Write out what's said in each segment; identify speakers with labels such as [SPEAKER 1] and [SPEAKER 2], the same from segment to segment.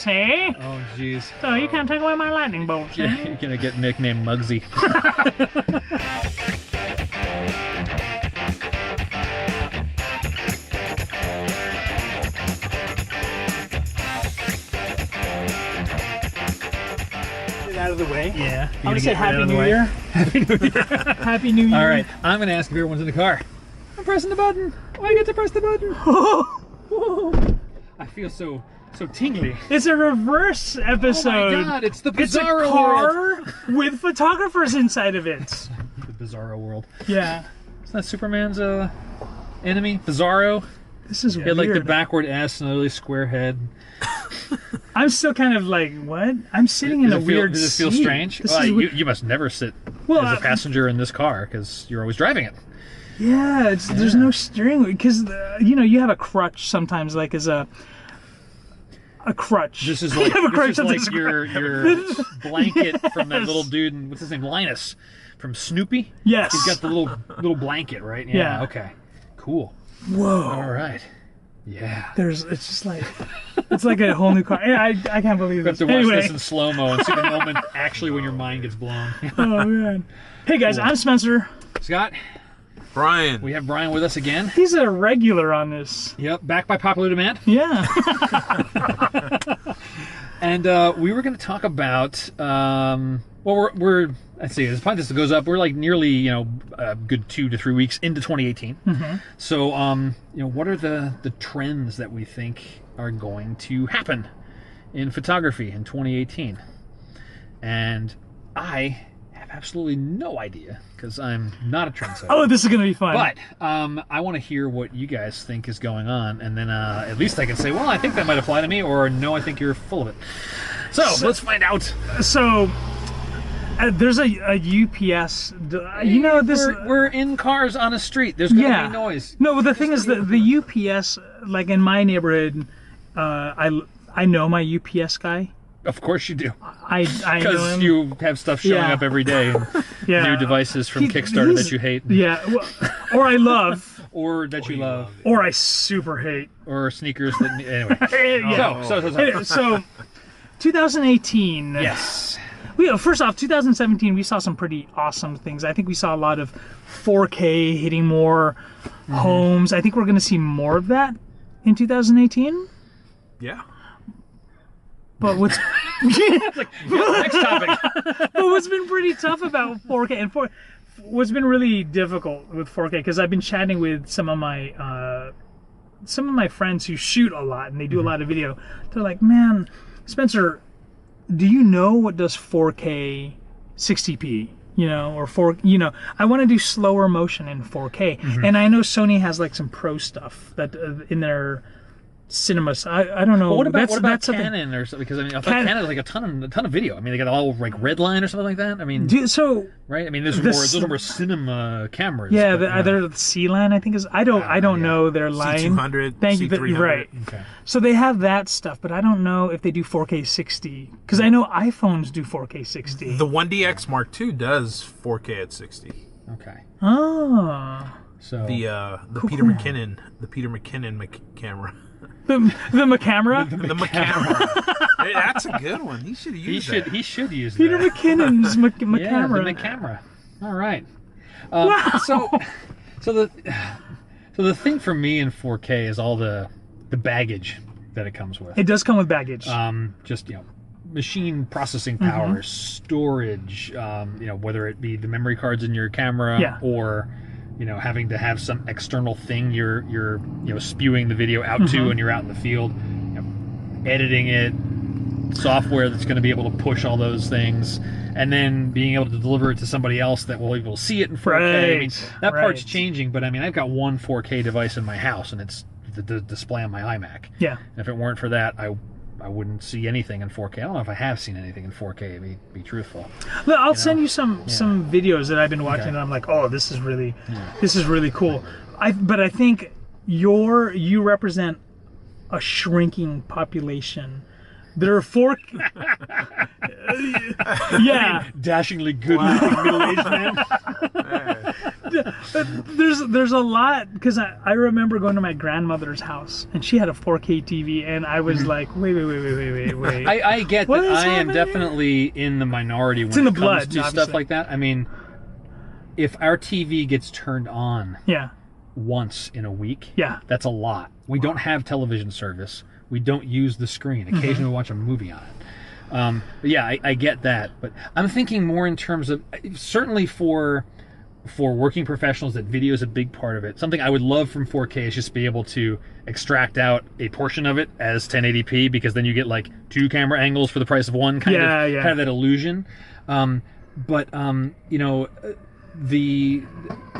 [SPEAKER 1] eh?
[SPEAKER 2] Oh, jeez.
[SPEAKER 1] So you can't take away my lightning bolts,
[SPEAKER 2] Yeah,
[SPEAKER 1] eh?
[SPEAKER 2] you're gonna get nicknamed Muggsy.
[SPEAKER 1] Out of the way.
[SPEAKER 2] Yeah.
[SPEAKER 1] I want to say Happy New Year.
[SPEAKER 2] Happy New Year.
[SPEAKER 1] Happy New Year.
[SPEAKER 2] All right, I'm gonna ask if everyone's in the car. I'm pressing the button. Oh, I get to press the button. I feel so tingly.
[SPEAKER 1] It's a reverse episode.
[SPEAKER 2] Oh my God! It's the
[SPEAKER 1] It's a
[SPEAKER 2] Bizarro
[SPEAKER 1] car
[SPEAKER 2] world.
[SPEAKER 1] with photographers inside of it.
[SPEAKER 2] The Bizarro world.
[SPEAKER 1] Yeah.
[SPEAKER 2] Isn't that Superman's enemy? Bizarro.
[SPEAKER 1] This is
[SPEAKER 2] He
[SPEAKER 1] weird.
[SPEAKER 2] had like the backward S and a really square head.
[SPEAKER 1] I'm still kind of like, what? I'm sitting in a weird
[SPEAKER 2] Does it feel
[SPEAKER 1] seat.
[SPEAKER 2] strange?
[SPEAKER 1] This
[SPEAKER 2] Well,
[SPEAKER 1] is
[SPEAKER 2] you must never sit
[SPEAKER 1] Well,
[SPEAKER 2] as a passenger in this car because you're always driving it.
[SPEAKER 1] Yeah, there's no steering wheel because you know you have a crutch sometimes, like as a crutch.
[SPEAKER 2] This is
[SPEAKER 1] You
[SPEAKER 2] like,
[SPEAKER 1] have a crutch
[SPEAKER 2] this is
[SPEAKER 1] that
[SPEAKER 2] like
[SPEAKER 1] does-
[SPEAKER 2] your blanket from that
[SPEAKER 1] Yes.
[SPEAKER 2] little dude. What's his name? Linus from Snoopy.
[SPEAKER 1] Yes.
[SPEAKER 2] He's got the little blanket, right?
[SPEAKER 1] Yeah.
[SPEAKER 2] Okay. Cool.
[SPEAKER 1] Whoa.
[SPEAKER 2] All right. Yeah.
[SPEAKER 1] It's just like it's like a whole new car. I can't believe
[SPEAKER 2] You have
[SPEAKER 1] this.
[SPEAKER 2] to watch
[SPEAKER 1] Anyway,
[SPEAKER 2] this in slow mo and see the moment actually when your mind gets blown.
[SPEAKER 1] oh man. Hey guys,
[SPEAKER 2] Cool.
[SPEAKER 1] I'm Spencer.
[SPEAKER 2] Scott,
[SPEAKER 3] Brian.
[SPEAKER 2] we have Brian with us again.
[SPEAKER 1] He's a regular on this.
[SPEAKER 2] Yep, back by popular demand.
[SPEAKER 1] Yeah.
[SPEAKER 2] And we were going to talk about, well, we're let's see, as the podcast goes up, we're like nearly, a good 2 to 3 weeks into 2018.
[SPEAKER 1] Mm-hmm.
[SPEAKER 2] So, what are the trends that we think are going to happen in photography in 2018? And I have absolutely no idea because I'm not a trendsetter.
[SPEAKER 1] Oh, this is gonna be fun.
[SPEAKER 2] But I want to hear what you guys think is going on, and then at least I can say, well, I think that might apply to me, or no, I think you're full of it. So let's find out.
[SPEAKER 1] So there's a UPS. This.
[SPEAKER 2] We're in cars on a street. There's gonna be noise.
[SPEAKER 1] No, but the thing is that the UPS, like in my neighborhood, I know my UPS guy.
[SPEAKER 2] Of course you do,
[SPEAKER 1] I know
[SPEAKER 2] because
[SPEAKER 1] him.
[SPEAKER 2] you have stuff showing
[SPEAKER 1] Yeah.
[SPEAKER 2] up every day. And
[SPEAKER 1] Yeah.
[SPEAKER 2] new devices from Kickstarter
[SPEAKER 1] he's-
[SPEAKER 2] that you hate,
[SPEAKER 1] Yeah, well, or I love,
[SPEAKER 2] or that you love,
[SPEAKER 1] or I super hate.
[SPEAKER 2] or sneakers that anyway.
[SPEAKER 1] Yeah.
[SPEAKER 2] So.
[SPEAKER 1] Anyway, so 2018.
[SPEAKER 2] Yes.
[SPEAKER 1] First off, 2017, we saw some pretty awesome things. I think we saw a lot of 4K hitting more homes. I think we're going to see more of that in 2018.
[SPEAKER 3] Yeah.
[SPEAKER 1] But what's
[SPEAKER 2] Next topic.
[SPEAKER 1] but what's been pretty tough about 4K and what's been really difficult with 4K, because I've been chatting with some of my friends who shoot a lot and they do a lot of video. They're like, man, Spencer, do you know what does 4K 60p? Or I want to do slower motion in 4K. And I know Sony has like some pro stuff that in their cinemas. I don't know.
[SPEAKER 2] Well, what about
[SPEAKER 1] something.
[SPEAKER 2] Canon or something? Because I thought Canon has like a ton of video. I mean, they got all like red line or something like that. I mean, right? I mean, those are more cinema cameras.
[SPEAKER 1] Yeah,
[SPEAKER 2] but,
[SPEAKER 1] they're the C-line, I think is. I don't know their line.
[SPEAKER 3] C200,
[SPEAKER 1] Thank you.
[SPEAKER 3] C300.
[SPEAKER 1] Right.
[SPEAKER 2] Okay.
[SPEAKER 1] So they have that stuff, but I don't know if they do 4K 60. Because I know iPhones do 4K 60.
[SPEAKER 3] The 1DX Mark II does 4K at 60.
[SPEAKER 2] Okay.
[SPEAKER 1] Oh.
[SPEAKER 2] So
[SPEAKER 3] The Peter McKinnon camera.
[SPEAKER 1] The camera.
[SPEAKER 3] The camera. Hey, that's a good one. He should use that.
[SPEAKER 2] He should use
[SPEAKER 1] Peter
[SPEAKER 2] that.
[SPEAKER 1] McKinnon's
[SPEAKER 2] Yeah,
[SPEAKER 1] camera.
[SPEAKER 2] the camera. All right.
[SPEAKER 1] Wow.
[SPEAKER 2] So the thing for me in 4K is all the baggage that it comes with.
[SPEAKER 1] It does come with baggage.
[SPEAKER 2] Just machine processing power, storage. Whether it be the memory cards in your camera or having to have some external thing you're spewing the video out to when you're out in the field, editing it, software that's going to be able to push all those things, and then being able to deliver it to somebody else that will be able to see it in 4K. I mean, that part's changing, but I mean, I've got one 4K device in my house, and it's the display on my iMac.
[SPEAKER 1] Yeah.
[SPEAKER 2] And if it weren't for that, I wouldn't see anything in 4K. I don't know if I have seen anything in 4K, to be truthful.
[SPEAKER 1] Look, I'll send you some videos that I've been watching, and I'm like, oh, this is really cool. But I think you represent a shrinking population. There are
[SPEAKER 2] Dashingly good-looking middle-aged man.
[SPEAKER 1] there's a lot, because I remember going to my grandmother's house and she had a 4K TV and I was like, wait.
[SPEAKER 2] I get
[SPEAKER 1] What
[SPEAKER 2] that
[SPEAKER 1] is
[SPEAKER 2] I am
[SPEAKER 1] happening?
[SPEAKER 2] definitely in the minority when
[SPEAKER 1] in
[SPEAKER 2] it
[SPEAKER 1] the
[SPEAKER 2] comes
[SPEAKER 1] blood,
[SPEAKER 2] to stuff
[SPEAKER 1] obviously.
[SPEAKER 2] like that. I mean, if our TV gets turned on
[SPEAKER 1] Yeah.
[SPEAKER 2] once in a week,
[SPEAKER 1] Yeah.
[SPEAKER 2] that's a lot. We don't have television service. We don't use the screen. Occasionally we watch a movie on it. But yeah, I get that. But I'm thinking more in terms of, certainly for working professionals, that video is a big part of it. Something I would love from 4K is just be able to extract out a portion of it as 1080p, because then you get like 2 camera angles for the price of one, kind of that illusion. But you know, the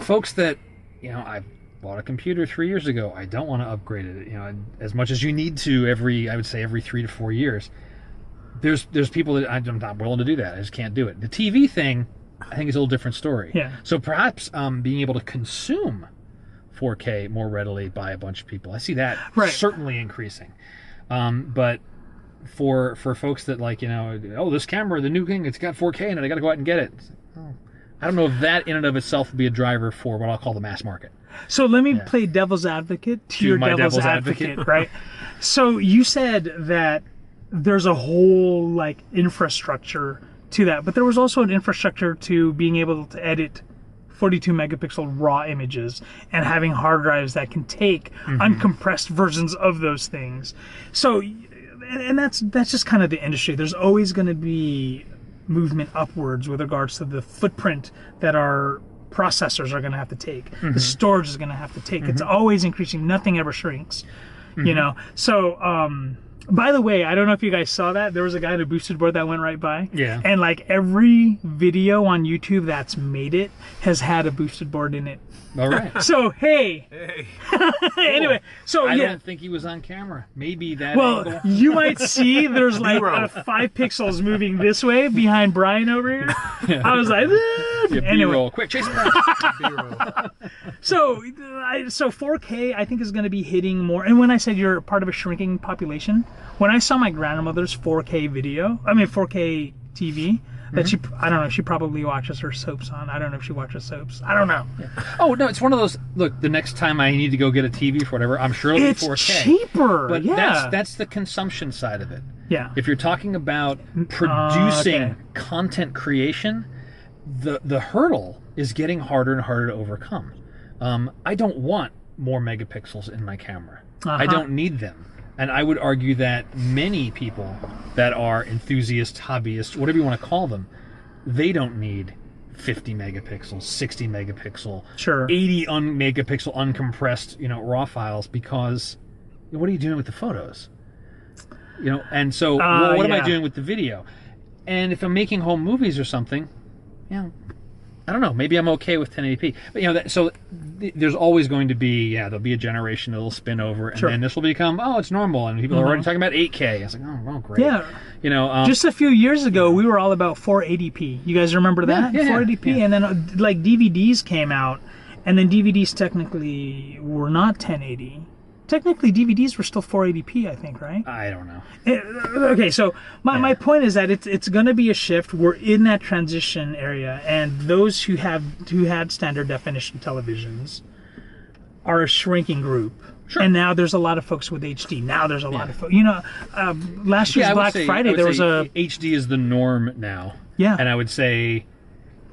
[SPEAKER 2] folks that, you know, I bought a computer 3 years ago. I don't want to upgrade it, you know, as much as you need to I would say every 3 to 4 years. There's people that I'm not willing to do that. I just can't do it. The TV thing, I think, is a little different story.
[SPEAKER 1] Yeah.
[SPEAKER 2] So perhaps being able to consume 4K more readily by a bunch of people, I see that certainly increasing. But for folks that, like, you know, oh, this camera, the new thing, it's got 4K in it, I got to go out and get it. I don't know if that in and of itself would be a driver for what I'll call the mass market.
[SPEAKER 1] So let me play devil's advocate to your devil's advocate, right? So you said that there's a whole, like, infrastructure to that, but there was also an infrastructure to being able to edit 42 megapixel raw images and having hard drives that can take uncompressed versions of those things. So, and that's just kind of the industry. There's always going to be movement upwards with regards to the footprint that our processors are going to have to take, the storage is going to have to take. It's always increasing. Nothing ever shrinks, you know. So by the way, I don't know if you guys saw that, there was a guy in a boosted board that went right by, and like every video on YouTube that's made it has had a boosted board in it.
[SPEAKER 2] All right.
[SPEAKER 1] So hey. Anyway, so
[SPEAKER 2] I don't think he was on camera. Maybe that
[SPEAKER 1] well,
[SPEAKER 2] angle.
[SPEAKER 1] you might see there's like 5 pixels moving this way behind Brian over here. I was like, anyway.
[SPEAKER 2] B-roll. Quick, chase him down.
[SPEAKER 3] B-roll.
[SPEAKER 1] So 4K I think is going to be hitting more. And when I said you're part of a shrinking population, when I saw my grandmother's 4K TV, that I don't know, she probably watches her soaps on. I don't know if she watches soaps. I don't know.
[SPEAKER 2] Yeah. Oh, no, it's one of those, look, the next time I need to go get a TV for whatever, I'm sure it'll be 4K.
[SPEAKER 1] It's cheaper.
[SPEAKER 2] But that's the consumption side of it.
[SPEAKER 1] Yeah.
[SPEAKER 2] If you're talking about producing content creation, the hurdle is getting harder and harder to overcome. I don't want more megapixels in my camera. I don't need them. And I would argue that many people that are enthusiasts, hobbyists, whatever you want to call them, they don't need 50 megapixels, 60 megapixel, 80 megapixel uncompressed, you know, raw files, because what are you doing with the photos? You know, and so what am I doing with the video? And if I'm making home movies or something, you know, I don't know. Maybe I'm okay with 1080p. But, you know, so there's always going to be, there'll be a generation that'll spin over, and then this will become, it's normal, and people are already talking about 8K. I was like, oh, great. Yeah. You know,
[SPEAKER 1] just a few years ago, we were all about 480p. You guys remember that? 480p, and then like DVDs came out, and then DVDs technically were not 1080. Technically, DVDs were still 480p, I think, right?
[SPEAKER 2] I don't know.
[SPEAKER 1] Okay, so my point is that it's going to be a shift. We're in that transition area, and those who had standard definition televisions are a shrinking group. Sure. And now there's a lot of folks with HD. Now there's a lot of folks. You know, last year's Black Friday, there was a
[SPEAKER 2] HD is the norm now.
[SPEAKER 1] Yeah.
[SPEAKER 2] And I would say,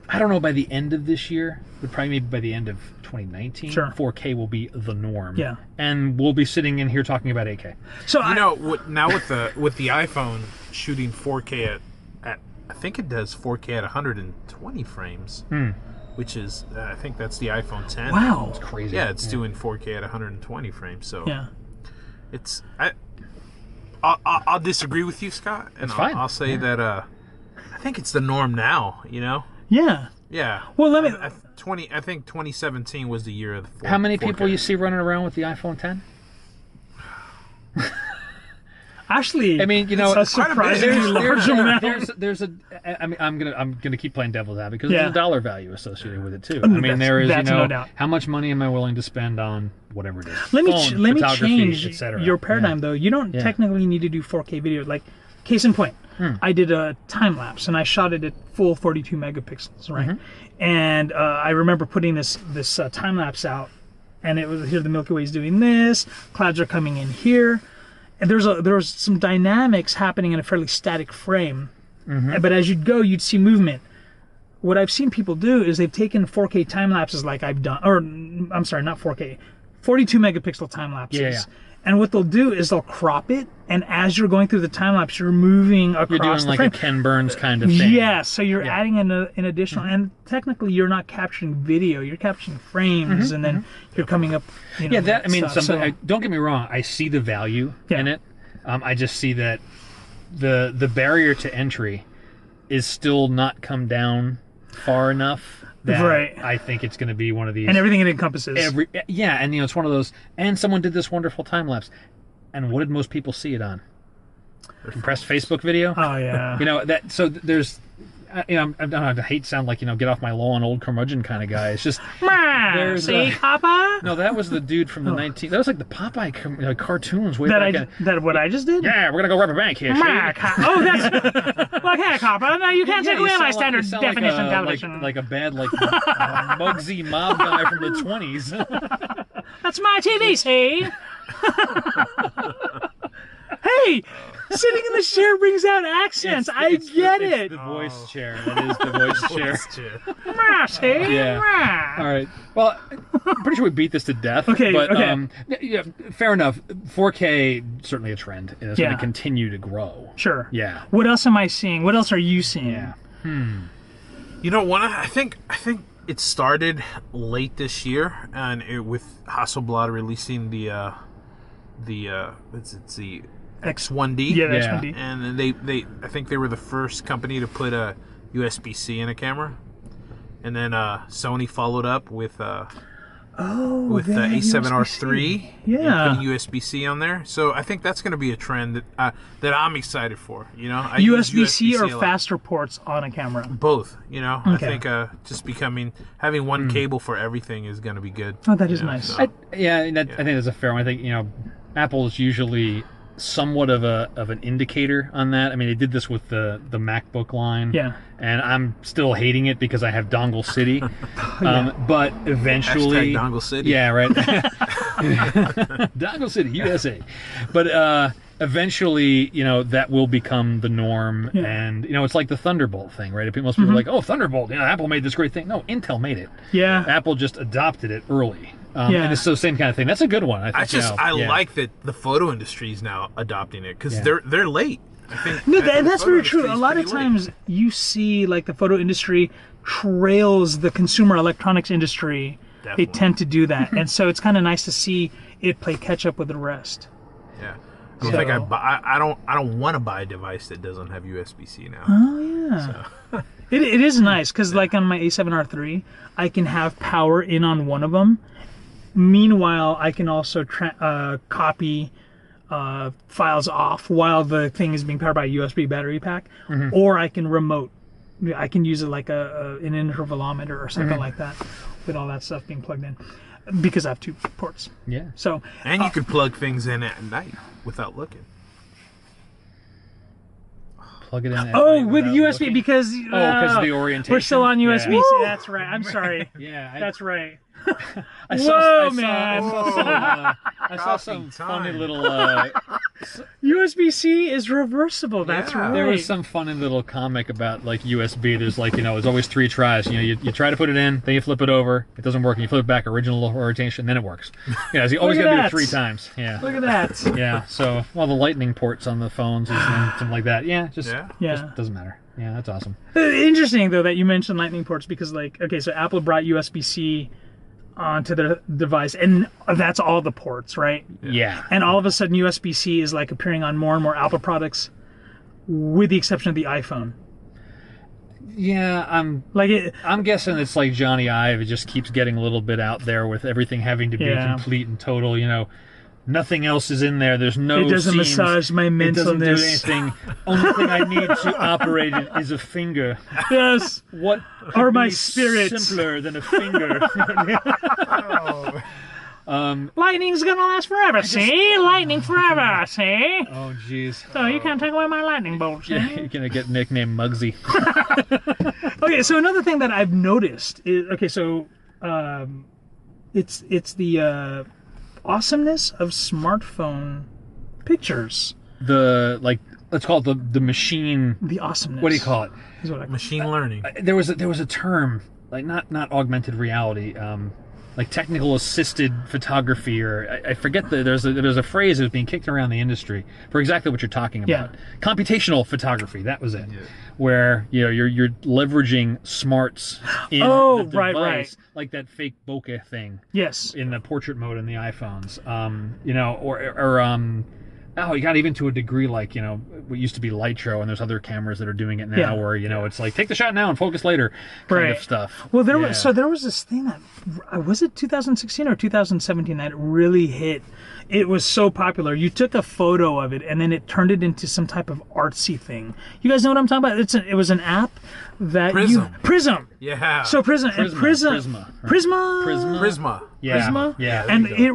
[SPEAKER 2] I don't know, by the end of this year, but probably maybe by the end of 2019, 4K will be the norm.
[SPEAKER 1] Yeah.
[SPEAKER 2] And we'll be sitting in here talking about 8K.
[SPEAKER 3] So now with the iPhone shooting 4K at I think it does 4K at 120 frames, which is I think that's the iPhone 10.
[SPEAKER 1] Wow,
[SPEAKER 2] it's crazy.
[SPEAKER 3] Yeah, it's doing 4K at 120 frames. So it's I'll disagree with you, Scott, and I'll say that I think it's the norm now. You know.
[SPEAKER 1] Yeah.
[SPEAKER 3] Yeah.
[SPEAKER 1] Well, let me.
[SPEAKER 3] I think 2017 was the year of the 4K.
[SPEAKER 2] How many people you see running around with the iPhone 10?
[SPEAKER 1] Actually,
[SPEAKER 2] I mean, you know,
[SPEAKER 1] a surprisingly large amount.
[SPEAKER 2] I mean, I'm gonna keep playing devil's advocate because there's a dollar value associated with it too. I mean,
[SPEAKER 1] there is,
[SPEAKER 2] no
[SPEAKER 1] doubt.
[SPEAKER 2] How much money am I willing to spend on whatever it is?
[SPEAKER 1] Let me change
[SPEAKER 2] etc.
[SPEAKER 1] your paradigm though. You don't technically need to do 4K video. Like, case in point, I did a time lapse and I shot it at full 42 megapixels, right? And I remember putting this time lapse out, and it was here the Milky Way is doing this, clouds are coming in here, and there was some dynamics happening in a fairly static frame, but as you'd go, you'd see movement. What I've seen people do is they've taken 4K time lapses like I've done, or I'm sorry, not 4K, 42 megapixel time lapses.
[SPEAKER 2] Yeah.
[SPEAKER 1] And what they'll do is they'll crop it, and as you're going through the time lapse, you're moving across the frame.
[SPEAKER 2] You're doing like a Ken Burns kind of thing.
[SPEAKER 1] Yeah, so you're adding an additional, and technically you're not capturing video, you're capturing frames, and then you're coming up.
[SPEAKER 2] That I mean, don't get me wrong, I see the value in it. I just see that the barrier to entry is still not come down far enough. That I think it's going to be one of these.
[SPEAKER 1] And everything it encompasses.
[SPEAKER 2] And it's one of those. And someone did this wonderful time lapse. And what did most people see it on? Compressed Facebook video.
[SPEAKER 1] Oh yeah.
[SPEAKER 2] That. So there's. I hate to sound like get off my lawn, old curmudgeon kind of guy. It's just
[SPEAKER 1] see Papa.
[SPEAKER 2] No, that was the dude from the 19. That was like the Popeye cartoons way back.
[SPEAKER 1] That what I just did?
[SPEAKER 2] Yeah, we're gonna go rob a bank here.
[SPEAKER 1] That's okay, Papa. No, you can't take away my standard definition television.
[SPEAKER 2] Like a bad Muggsy mob guy from the 20s.
[SPEAKER 1] That's my TV, see? Hey, sitting in the chair brings out accents. I get it.
[SPEAKER 2] The voice chair. That is the voice chair.
[SPEAKER 1] Yeah.
[SPEAKER 2] All right. Well, I'm pretty sure we beat this to death.
[SPEAKER 1] Okay.
[SPEAKER 2] But fair enough. 4K certainly a trend, and it's going to continue to grow.
[SPEAKER 1] Sure.
[SPEAKER 2] Yeah.
[SPEAKER 1] What else am I seeing? What else are you seeing?
[SPEAKER 2] Yeah.
[SPEAKER 3] I think it started late this year, and with Hasselblad releasing the X1D.
[SPEAKER 1] Yeah, X1D.
[SPEAKER 3] And they I think they were the first company to put a USB-C in a camera. And then Sony followed up with the A7R3.
[SPEAKER 1] Yeah.
[SPEAKER 3] Putting USB-C on there. So I think that's going to be a trend that I'm excited for. I
[SPEAKER 1] USB-C or faster ports on a camera?
[SPEAKER 3] Both. I think having one cable for everything is going to be good.
[SPEAKER 1] Oh, that is nice.
[SPEAKER 3] So.
[SPEAKER 2] I think that's a fair one. I think Apple is usually somewhat of an indicator on that. I mean, they did this with the MacBook line.
[SPEAKER 1] Yeah.
[SPEAKER 2] And I'm still hating it because I have Dongle City. But eventually...
[SPEAKER 3] Hashtag Dongle City.
[SPEAKER 2] Yeah, right. Dongle City, USA. But eventually, that will become the norm. Yeah. And, it's like the Thunderbolt thing, right? Most people are like, oh, Thunderbolt, Apple made this great thing. No, Intel made it.
[SPEAKER 1] Yeah.
[SPEAKER 2] Apple just adopted it early. And it's the same kind of thing. That's a good one. I think.
[SPEAKER 3] I like that the photo industry is now adopting it because they're late. I think.
[SPEAKER 1] No, that's very true. A lot of times you see like the photo industry trails the consumer electronics industry. Definitely. They tend to do that, and so it's kind of nice to see it play catch up with the rest.
[SPEAKER 3] Yeah. I don't want to buy a device that doesn't have USB-C now.
[SPEAKER 1] Oh yeah. So. It is nice because like on my A7R3, I can have power in on one of them. Meanwhile, I can also copy files off while the thing is being powered by a USB battery pack, or I can remote. I can use it like an intervalometer or something like that, with all that stuff being plugged in, because I have 2 ports.
[SPEAKER 2] Yeah.
[SPEAKER 1] So
[SPEAKER 3] and you can plug things in at night without looking.
[SPEAKER 2] Plug it in.
[SPEAKER 1] With USB looking? Because
[SPEAKER 2] of the orientation.
[SPEAKER 1] We're still on USB. Yeah. That's right. I'm sorry. That's right.
[SPEAKER 2] I saw some funny little
[SPEAKER 1] USB-C is reversible. That's right.
[SPEAKER 2] There was some funny little comic about like USB. There's like there's always 3 tries. You try to put it in, then you flip it over, it doesn't work, and you flip it back original orientation, then it works. So you always got to do it 3 times. Yeah.
[SPEAKER 1] Look at that.
[SPEAKER 2] Yeah. So the lightning ports on the phones and something like that. Just doesn't matter. Yeah, that's awesome.
[SPEAKER 1] Interesting though that you mentioned lightning ports because so Apple brought USB-C onto their device, and that's all the ports, right?
[SPEAKER 2] Yeah.
[SPEAKER 1] And all of a sudden, USB-C is like appearing on more and more Apple products, with the exception of the iPhone.
[SPEAKER 2] Yeah, I'm guessing it's like Johnny Ive. It just keeps getting a little bit out there with everything having to be complete and total. Nothing else is in there. There's no.
[SPEAKER 1] It doesn't
[SPEAKER 2] seams.
[SPEAKER 1] Massage my mentalness.
[SPEAKER 2] It doesn't do anything. Only thing I need to operate it is a finger.
[SPEAKER 1] Yes.
[SPEAKER 2] What?
[SPEAKER 1] Or my spirit.
[SPEAKER 2] Simpler than a finger.
[SPEAKER 1] Lightning's gonna last forever, see? Lightning forever, see?
[SPEAKER 2] Oh, jeez.
[SPEAKER 1] So you can't take away my lightning bolt, see?
[SPEAKER 2] Yeah, you're gonna get nicknamed Muggsy.
[SPEAKER 1] Okay, so another thing that I've noticed is, it's the awesomeness of smartphone pictures.
[SPEAKER 2] Let's call it the machine.
[SPEAKER 1] The awesomeness.
[SPEAKER 2] What do you call it?
[SPEAKER 1] Is what I call
[SPEAKER 3] machine learning.
[SPEAKER 2] There was a term, like not augmented reality, like technical assisted photography, or I forget there's a phrase that was being kicked around the industry for exactly what you're talking about. Yeah. Computational photography, that was it. Yeah. Where you're leveraging smarts in the device, right. Like that fake bokeh thing.
[SPEAKER 1] Yes.
[SPEAKER 2] In the portrait mode in the iPhones, you got even to a degree like, what used to be Lightro, and there's other cameras that are doing it now where, it's like, take the shot now and focus later kind of stuff.
[SPEAKER 1] Well, there was this thing that, was it 2016 or 2017 that really hit? It was so popular. You took a photo of it and then it turned it into some type of artsy thing. You guys know what I'm talking about? It was an app that Prism.
[SPEAKER 3] Yeah.
[SPEAKER 1] So Prisma.
[SPEAKER 2] Yeah.
[SPEAKER 1] Prisma.
[SPEAKER 2] Yeah.
[SPEAKER 1] And it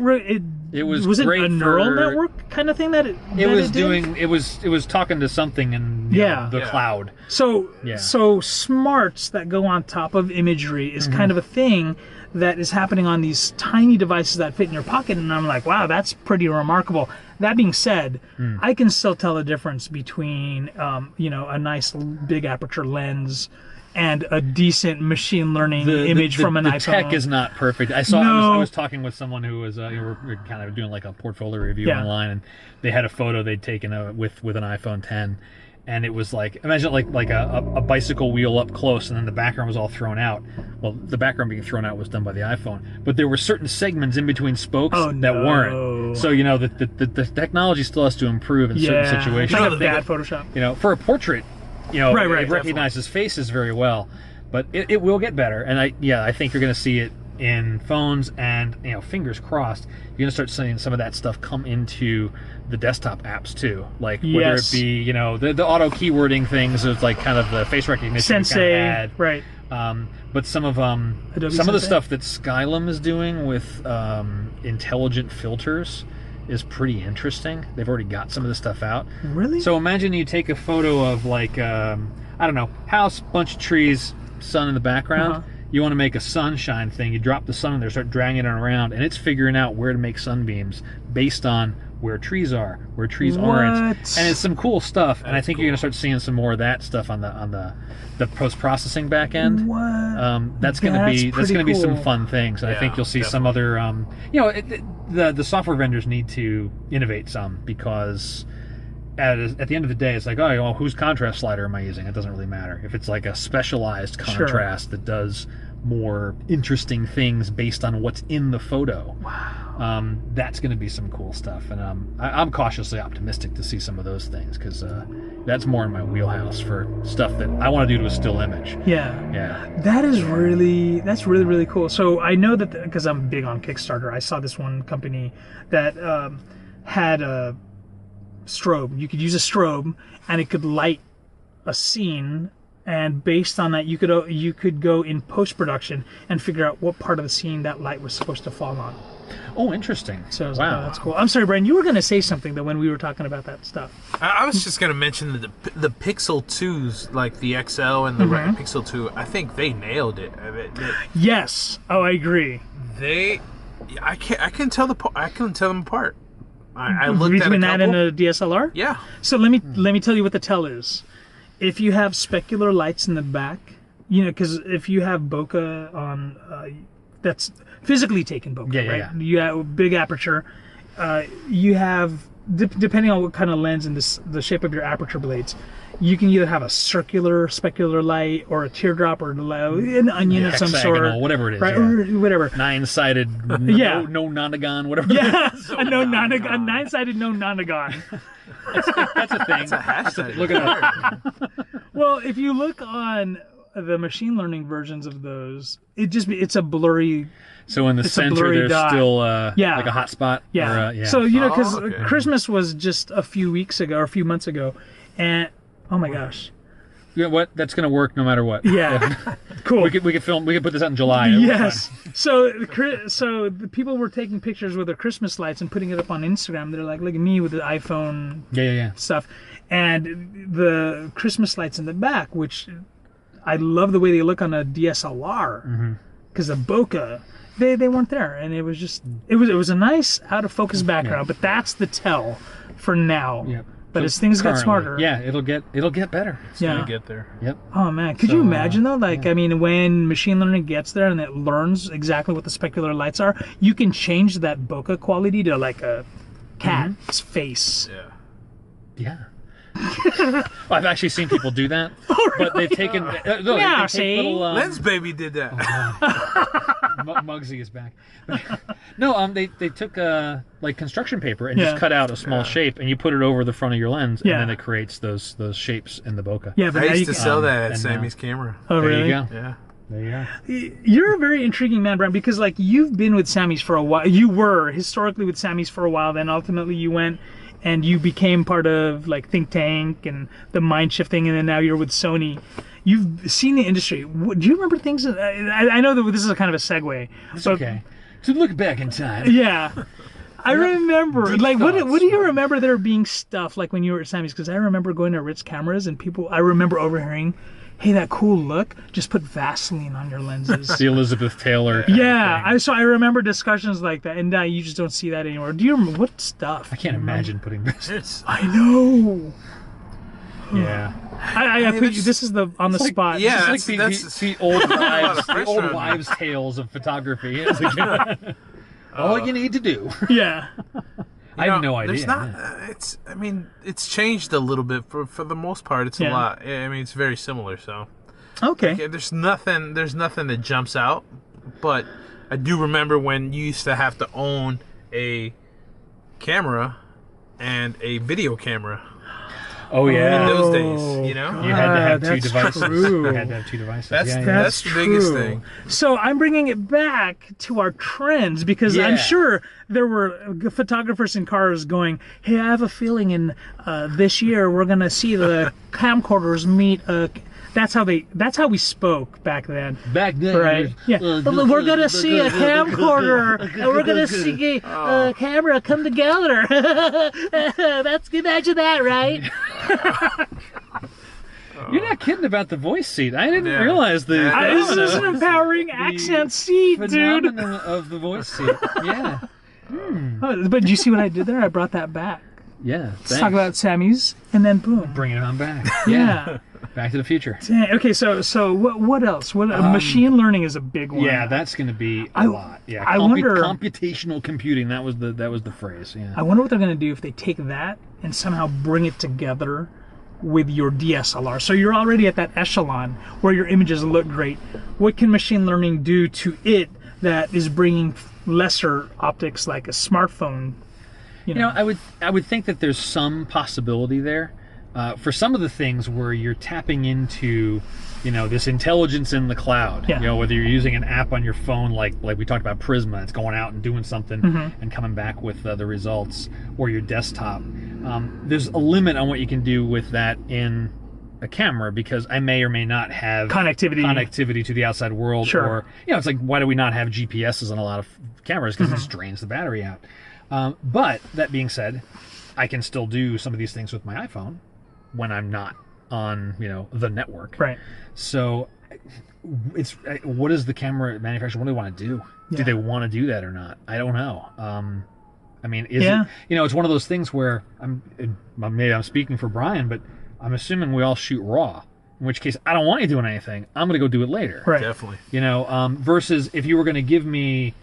[SPEAKER 1] was it a neural network kind of thing that it
[SPEAKER 2] was talking to something in the cloud.
[SPEAKER 1] So smarts that go on top of imagery is kind of a thing that is happening on these tiny devices that fit in your pocket, and I'm like, wow, that's pretty remarkable. That being said, I can still tell the difference between a nice big aperture lens and a decent machine learning image from an iPhone.
[SPEAKER 2] The tech is not perfect. I was talking with someone who was we were kind of doing like a portfolio review online, and they had a photo they'd taken with an iPhone 10. And it was like, imagine like a bicycle wheel up close, and then the background was all thrown out. Well, the background being thrown out was done by the iPhone, but there were certain segments in between spokes that weren't. So the technology still has to improve in certain situations.
[SPEAKER 1] Like a bad Photoshop.
[SPEAKER 2] For a portrait, it recognizes faces very well, but it will get better. And I think you're going to see it in phones, and fingers crossed, you're going to start seeing some of that stuff come into the desktop apps too, like whether it be the auto keywording things, of like kind of the face recognition
[SPEAKER 1] Sensei,
[SPEAKER 2] kind of
[SPEAKER 1] right?
[SPEAKER 2] But some of the stuff that Skylum is doing with intelligent filters is pretty interesting. They've already got some of the stuff out.
[SPEAKER 1] Really?
[SPEAKER 2] So imagine you take a photo of like I don't know, house, bunch of trees, sun in the background. You want to make a sunshine thing, you drop the sun in there, start dragging it around, and it's figuring out where to make sunbeams based on where trees are, where trees aren't. And it's some cool stuff, and I think you're going to start seeing some more of that stuff on the post-processing back end. That's going to be some fun things, and I think you'll see some other the software vendors need to innovate some, because at the end of the day, it's like, whose contrast slider am I using? It doesn't really matter. If it's like a specialized contrast that does more interesting things based on what's in the photo, that's going to be some cool stuff. And I'm cautiously optimistic to see some of those things, because that's more in my wheelhouse for stuff that I want to do to a still image.
[SPEAKER 1] That's really, really cool. So I know that because I'm big on Kickstarter, I saw this one company that had a strobe. You could use a strobe and it could light a scene, and based on that you could go in post-production and figure out what part of the scene that light was supposed to fall on.
[SPEAKER 2] Oh, interesting.
[SPEAKER 1] So I was like, that's cool. I'm sorry, Brian, you were going to say something though when we were talking about that stuff.
[SPEAKER 3] I was just going to mention the Pixel 2s, like the XL and the Pixel 2. I think they nailed it.
[SPEAKER 1] Yes. Oh, I agree.
[SPEAKER 3] I can tell them apart. I looked
[SPEAKER 1] between
[SPEAKER 3] at
[SPEAKER 1] that and a DSLR.
[SPEAKER 3] Yeah.
[SPEAKER 1] So let me tell you what the tell is. If you have specular lights in the back, because if you have bokeh on, that's physically taken bokeh, right? Yeah. You have a big aperture. You have, depending on what kind of lens and the shape of your aperture blades, you can either have a circular specular light or a teardrop or an onion of some sort,
[SPEAKER 2] whatever it is,
[SPEAKER 1] right? Or whatever.
[SPEAKER 2] Nine-sided, no nonagon, whatever.
[SPEAKER 1] Yeah, a nine-sided no nonagon.
[SPEAKER 2] That's a thing.
[SPEAKER 3] That's a hashtag.
[SPEAKER 2] Look it up.
[SPEAKER 1] Well, if you look on the machine learning versions of those, it's a blurry.
[SPEAKER 2] So in the center, there's dot. Still like a hot spot.
[SPEAKER 1] Yeah.
[SPEAKER 2] Or,
[SPEAKER 1] So because Christmas was just a few months ago, and oh my gosh,
[SPEAKER 2] You know what? That's going to work no matter what.
[SPEAKER 1] Yeah. Cool.
[SPEAKER 2] We could film. We could put this out in July.
[SPEAKER 1] Yes. So the people were taking pictures with their Christmas lights and putting it up on Instagram. They're like, look at me with the iPhone stuff. And the Christmas lights in the back, which I love the way they look on a DSLR. Because the bokeh, they weren't there. And it was just, it was a nice out of focus background. But that's the tell for now.
[SPEAKER 2] Yep.
[SPEAKER 1] But as things get smarter,
[SPEAKER 2] it'll get better.
[SPEAKER 3] It's gonna get there.
[SPEAKER 2] Yep.
[SPEAKER 1] Oh man, could you imagine though? Like, I mean, when machine learning gets there and it learns exactly what the specular lights are, you can change that bokeh quality to like a cat's face.
[SPEAKER 2] Yeah. Well, I've actually seen people do that, but they've taken
[SPEAKER 3] Lens Baby did that.
[SPEAKER 2] Muggsy is back. No, they took like construction paper and just cut out a small shape, and you put it over the front of your lens, and then it creates those shapes in the bokeh.
[SPEAKER 1] Yeah, but
[SPEAKER 3] I used to sell that at Sammy's camera.
[SPEAKER 1] Oh, really?
[SPEAKER 2] There you go.
[SPEAKER 3] Yeah.
[SPEAKER 2] There you go.
[SPEAKER 1] You're a very intriguing man, Bryan, because like you've been with Sammy's for a while. You were historically with Sammy's for a while, then ultimately you went and you became part of like ThinkTank and the mind shifting, and then now you're with Sony. You've seen the industry. Do you remember things? I know that this is a kind of a segue.
[SPEAKER 2] It's okay. To look back in time.
[SPEAKER 1] Yeah. I remember, like, what do you remember there being stuff like when you were at Sammy's? Because I remember going to Ritz Cameras and I remember overhearing, hey, that cool look, just put Vaseline on your lenses.
[SPEAKER 2] The Elizabeth Taylor.
[SPEAKER 1] Yeah, so I remember discussions like that, and now you just don't see that anymore. Do you remember what stuff?
[SPEAKER 2] I can't imagine putting Vaseline.
[SPEAKER 1] I know.
[SPEAKER 2] Yeah.
[SPEAKER 1] I put you, this is on the spot.
[SPEAKER 3] Yeah,
[SPEAKER 2] it's like the old wives' tales of photography. It's like, all you need to do.
[SPEAKER 1] Yeah.
[SPEAKER 2] I have no idea.
[SPEAKER 3] There's not. I mean, it's changed a little bit. For the most part, it's a lot. I mean, it's very similar. So.
[SPEAKER 1] Okay.
[SPEAKER 3] Like, there's nothing that jumps out, but I do remember when you used to have to own a camera and a video camera.
[SPEAKER 2] Oh yeah,
[SPEAKER 3] in those days, you know,
[SPEAKER 1] God,
[SPEAKER 2] you had to have two devices.
[SPEAKER 1] True.
[SPEAKER 2] You had to have two devices.
[SPEAKER 3] That's the biggest thing.
[SPEAKER 1] So I'm bringing it back to our trends because I'm sure there were photographers in cars going, "Hey, I have a feeling in this year we're gonna see the camcorders meet." That's how we spoke back then.
[SPEAKER 2] Back then,
[SPEAKER 1] right? Yeah. We're gonna see a camcorder, and we're gonna see a camera come together. Imagine that, right?
[SPEAKER 2] You're not kidding about the voice seat. I didn't realize the.
[SPEAKER 1] This is an empowering accent seat, dude.
[SPEAKER 2] Of the voice seat. Yeah.
[SPEAKER 1] But did you see what I did there? I brought that back.
[SPEAKER 2] Yeah.
[SPEAKER 1] Let's talk about Sammy's, and then boom.
[SPEAKER 2] Bring it on back.
[SPEAKER 1] Yeah.
[SPEAKER 2] Back to the Future.
[SPEAKER 1] Okay, so what else? Machine learning is a big one.
[SPEAKER 2] Yeah, that's going to be a lot. Yeah,
[SPEAKER 1] I wonder.
[SPEAKER 2] Computational computing. That was the phrase. Yeah.
[SPEAKER 1] I wonder what they're going to do if they take that and somehow bring it together with your DSLR. So you're already at that echelon where your images look great. What can machine learning do to it that is bringing lesser optics like a smartphone? You know,
[SPEAKER 2] I would think that there's some possibility there. For some of the things where you're tapping into, this intelligence in the cloud, whether you're using an app on your phone, like we talked about Prisma, it's going out and doing something and coming back with the results, or your desktop. There's a limit on what you can do with that in a camera because I may or may not have connectivity to the outside world.
[SPEAKER 1] Sure.
[SPEAKER 2] Or, it's like, why do we not have GPSs on a lot of cameras? Because it just drains the battery out. But that being said, I can still do some of these things with my iPhone when I'm not on, the network.
[SPEAKER 1] Right.
[SPEAKER 2] So it's what does the camera manufacturer, what do they want to do? Yeah. Do they want to do that or not? I don't know. I mean, is it, it's one of those things where maybe I'm speaking for Bryan, but I'm assuming we all shoot RAW, in which case I don't want you doing anything. I'm going to go do it later.
[SPEAKER 1] Right.
[SPEAKER 3] Definitely.
[SPEAKER 2] Versus if you were going to give me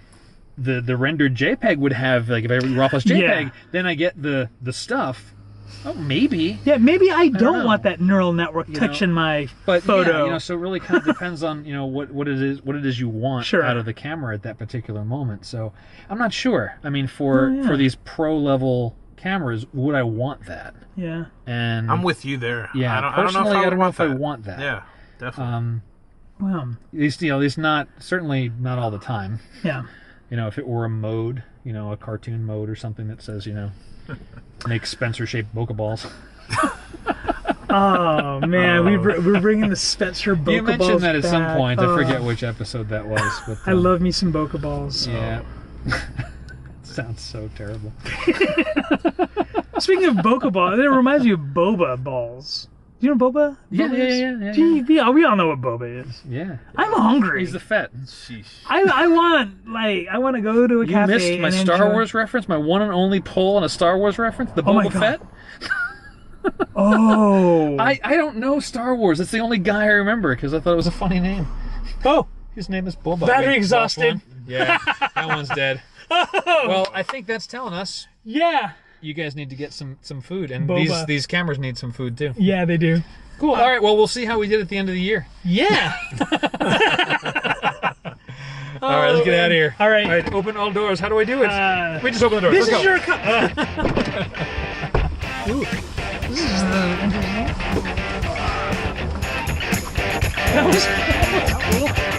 [SPEAKER 2] the rendered JPEG would have, like, if I RAW plus JPEG, then I get the stuff. Oh, maybe.
[SPEAKER 1] Yeah, maybe I don't want that neural network touching my photo.
[SPEAKER 2] Yeah, so it really kind of depends on, what it is you want out of the camera at that particular moment. So I'm not sure. I mean, for these pro level cameras, would I want that?
[SPEAKER 1] Yeah.
[SPEAKER 3] And I'm with you there.
[SPEAKER 2] Yeah, personally, I don't know if I want that.
[SPEAKER 3] Yeah, definitely.
[SPEAKER 1] Well,
[SPEAKER 2] at least not, certainly not all the time.
[SPEAKER 1] Yeah.
[SPEAKER 2] If it were a mode, a cartoon mode or something that says, make Spencer-shaped Pokeballs.
[SPEAKER 1] Oh man, we're bringing the Spencer Boca Balls.
[SPEAKER 2] You mentioned that at
[SPEAKER 1] back.
[SPEAKER 2] some point. I forget which episode that was. But,
[SPEAKER 1] I love me some Boca Balls.
[SPEAKER 2] Yeah. Sounds so terrible.
[SPEAKER 1] Speaking of Boca Balls, it reminds me of Boba Balls. Do you know Boba?
[SPEAKER 2] Yeah.
[SPEAKER 1] We all know what Boba is.
[SPEAKER 2] Yeah.
[SPEAKER 1] I'm hungry.
[SPEAKER 2] He's the Fett.
[SPEAKER 3] Sheesh.
[SPEAKER 1] I want to go to a cafe.
[SPEAKER 2] You missed my Star Wars reference, my one and only pull on a Star Wars reference, the Boba Fett.
[SPEAKER 1] Oh.
[SPEAKER 2] I don't know Star Wars. It's the only guy I remember because I thought it was a funny name.
[SPEAKER 1] Oh.
[SPEAKER 2] His name is Boba.
[SPEAKER 1] Battery exhausted.
[SPEAKER 2] Yeah, that one's dead.
[SPEAKER 1] Oh.
[SPEAKER 2] Well, I think that's telling us.
[SPEAKER 1] Yeah.
[SPEAKER 2] You guys need to get some food, and
[SPEAKER 1] Boba.
[SPEAKER 2] these cameras need some food too.
[SPEAKER 1] Yeah, they do.
[SPEAKER 2] Cool. All right. Well, we'll see how we did at the end of the year.
[SPEAKER 1] Yeah.
[SPEAKER 2] All right. Let's get out of here.
[SPEAKER 1] All right.
[SPEAKER 2] All right. Open all doors. How do I do it? We just open the door.
[SPEAKER 1] This
[SPEAKER 2] Let's
[SPEAKER 1] is
[SPEAKER 2] go.
[SPEAKER 1] your cup. Ooh. This is the interesting. That was cool.